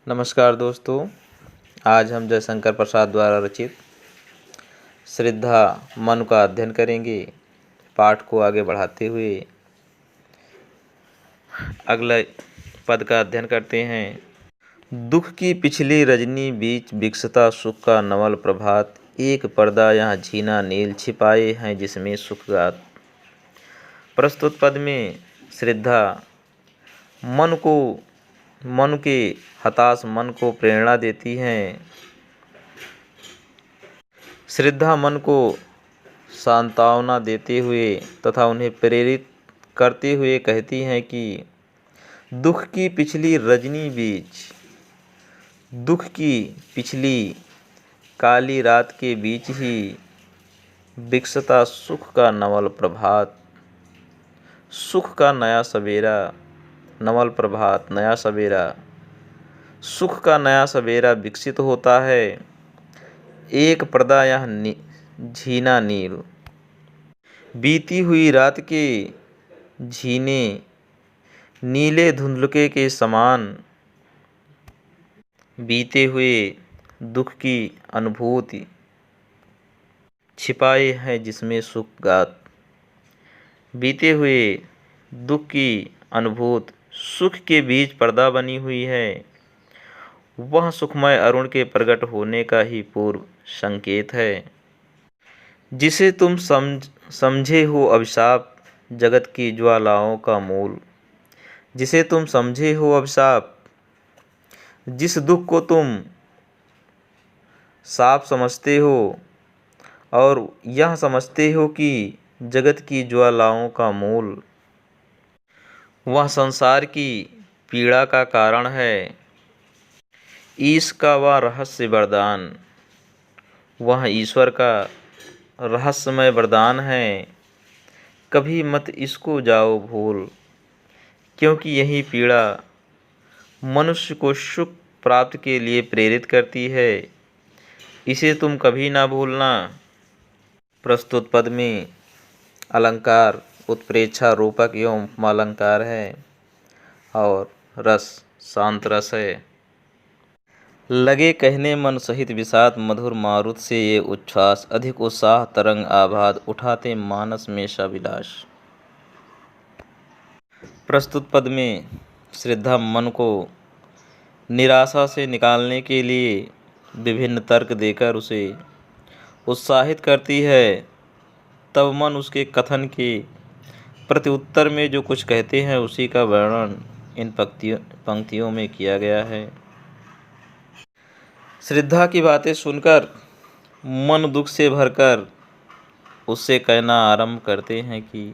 नमस्कार दोस्तों, आज हम जयशंकर प्रसाद द्वारा रचित श्रद्धा मन का अध्ययन करेंगे। पाठ को आगे बढ़ाते हुए अगले पद का अध्ययन करते हैं। दुख की पिछली रजनी बीच विकसता सुख का नवल प्रभात, एक पर्दा यहाँ झीना नील छिपाए हैं जिसमें सुखगात। प्रस्तुत पद में श्रद्धा मन के हताश मन को प्रेरणा देती हैं। श्रद्धा मन को सांत्वना देते हुए तथा उन्हें प्रेरित करते हुए कहती हैं कि दुख की पिछली रजनी बीच, दुख की पिछली काली रात के बीच ही विकसता सुख का नवल प्रभात, सुख का नया सवेरा, नवल प्रभात नया सवेरा, सुख का नया सवेरा विकसित होता है। एक पर्दा यह झीना नील, बीती हुई रात के झीने नीले धुंधलके के समान बीते हुए दुख की अनुभूति छिपाए हैं जिसमें सुख गात। बीते हुए दुख की अनुभूति सुख के बीच पर्दा बनी हुई है, वह सुखमय अरुण के प्रकट होने का ही पूर्व संकेत है। जिसे तुम समझे हो अभिशाप, जगत की ज्वालाओं का मूल। जिसे तुम समझे हो अभिशाप, जिस दुख को तुम साफ समझते हो और यह समझते हो कि जगत की ज्वालाओं का मूल वह संसार की पीड़ा का कारण है। ईश का वह रहस्य वरदान, वह ईश्वर का रहस्यमय वरदान है। कभी मत इसको जाओ भूल, क्योंकि यही पीड़ा मनुष्य को सुख प्राप्त के लिए प्रेरित करती है। इसे तुम कभी ना भूलना। प्रस्तुत पद में अलंकार उत्प्रेक्षा रूपक एवं उपमालंकार है और रस शांत रस है। लगे कहने मन सहित विषाद, मधुर मारुत से ये उच्छ्वास, अधिक उत्साह तरंग आभाद, उठाते मानस में सविलास। प्रस्तुत पद में श्रद्धा मन को निराशा से निकालने के लिए विभिन्न तर्क देकर उसे उत्साहित करती है। तब मन उसके कथन के प्रत्युत्तर में जो कुछ कहते हैं उसी का वर्णन इन पंक्तियों में किया गया है। श्रद्धा की बातें सुनकर मन दुख से भरकर उससे कहना आरंभ करते हैं कि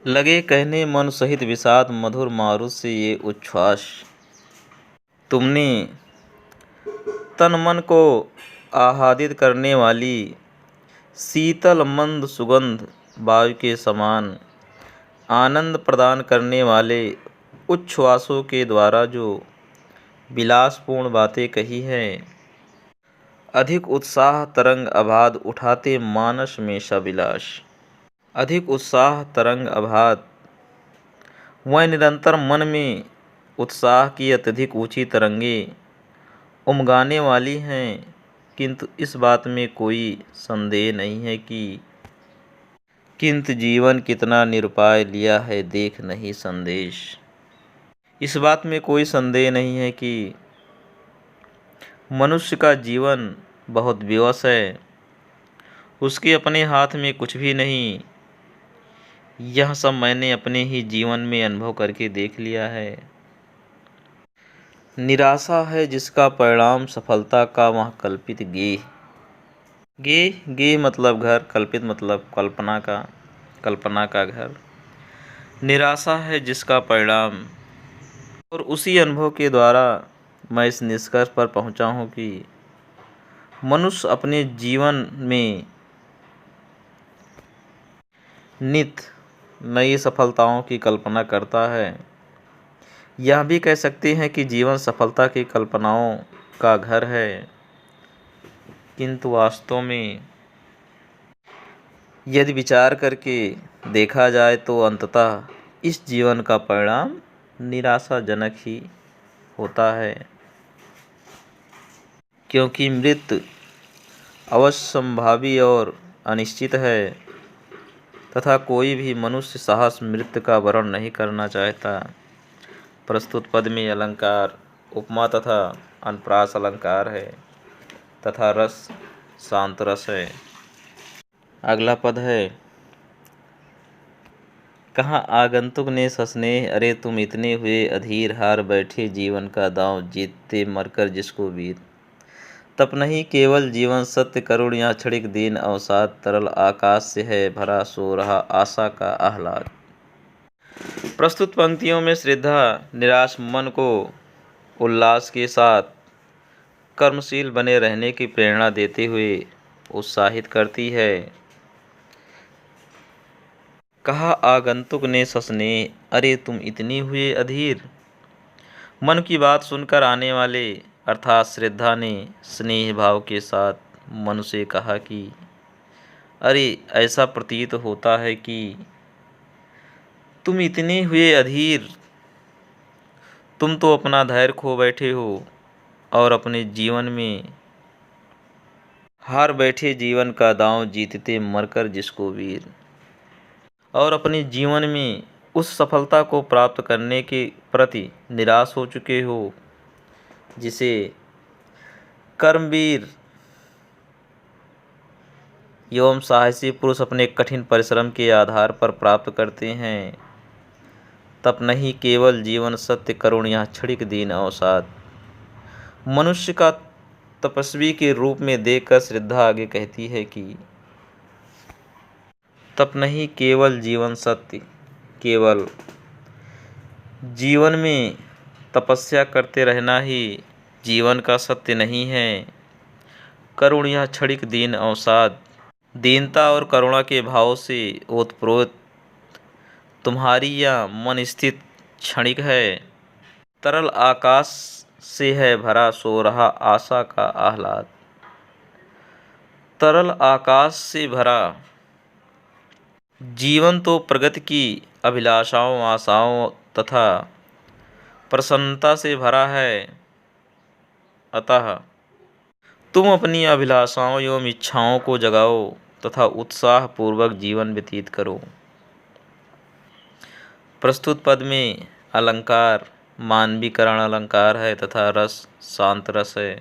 लगे कहने मन सहित विषाद, मधुर मारुत से ये उच्छ्वास। तुमने तन मन को आह्लादित करने वाली शीतल मंद सुगंध वायु के समान आनंद प्रदान करने वाले उच्छ्वासों के द्वारा जो विलासपूर्ण बातें कही हैं, अधिक उत्साह तरंग आभाद, उठाते मानस में सविलास। अधिक उत्साह तरंग आभाद, वह निरंतर मन में उत्साह की अत्यधिक ऊंची तरंगें उमगाने वाली हैं। किंतु इस बात में कोई संदेह नहीं है कि किंतु जीवन कितना निरुपाय लिया है देख नहीं संदेश। इस बात में कोई संदेह नहीं है कि मनुष्य का जीवन बहुत विवश है, उसके अपने हाथ में कुछ भी नहीं। यह सब मैंने अपने ही जीवन में अनुभव करके देख लिया है। निराशा है जिसका परिणाम सफलता का वह कल्पित गेह। गेह मतलब घर, कल्पित मतलब कल्पना का घर। निराशा है जिसका परिणाम, और उसी अनुभव के द्वारा मैं इस निष्कर्ष पर पहुंचा हूं कि मनुष्य अपने जीवन में नित्य नई सफलताओं की कल्पना करता है। यह भी कह सकते हैं कि जीवन सफलता की कल्पनाओं का घर है, किंतु वास्तव में यदि विचार करके देखा जाए तो अंततः इस जीवन का परिणाम निराशाजनक ही होता है, क्योंकि मृत्यु अवश्यंभावी और अनिश्चित है तथा कोई भी मनुष्य साहस मृत्यु का वर्ण नहीं करना चाहता। प्रस्तुत पद में अलंकार उपमा तथा अनुप्रास अलंकार है तथा रस शांत रस है। अगला पद है, कहाँ आगंतुक ने सस्नेह, अरे तुम इतने हुए अधीर, हार बैठे जीवन का दांव, जीतते मरकर जिसको वीर। तप नहीं केवल जीवन सत्य, करुण या क्षणिक दीन अवसाद, तरल आकाश से है भरा सो रहा आशा का आह्लाद। प्रस्तुत पंक्तियों में श्रद्धा निराश मन को उल्लास के साथ कर्मशील बने रहने की प्रेरणा देते हुए उत्साहित करती है। कहा आगंतुक ने सस्नेह, अरे तुम इतने हुए अधीर। मन की बात सुनकर आने वाले अर्थात श्रद्धा ने स्नेह भाव के साथ मन से कहा कि अरे ऐसा प्रतीत होता है कि तुम इतने हुए अधीर, तुम तो अपना धैर्य खो बैठे हो और अपने जीवन में हार बैठे जीवन का दांव, जीतते मरकर जिसको वीर। और अपने जीवन में उस सफलता को प्राप्त करने के प्रति निराश हो चुके हो जिसे कर्मवीर एवं साहसी पुरुष अपने कठिन परिश्रम के आधार पर प्राप्त करते हैं। तप नहीं केवल जीवन सत्य, करुण या क्षणिक दीन अवसाद। मनुष्य का तपस्वी के रूप में देखकर श्रद्धा आगे कहती है कि तप नहीं केवल जीवन सत्य, केवल जीवन में तपस्या करते रहना ही जीवन का सत्य नहीं है। करुण या क्षणिक दीन अवसाद, दीनता और करुणा के भाव से ओतप्रोत तुम्हारी या मन स्थित क्षणिक है। तरल आकाश से है भरा सो रहा आशा का आह्लाद। तरल आकाश से भरा जीवन तो प्रगति की अभिलाषाओं, आशाओं तथा प्रसन्नता से भरा है। अतः तुम अपनी अभिलाषाओं एवं इच्छाओं को जगाओ तथा उत्साहपूर्वक जीवन व्यतीत करो। प्रस्तुत पद में अलंकार मानवीकरण अलंकार है तथा रस शांत रस है।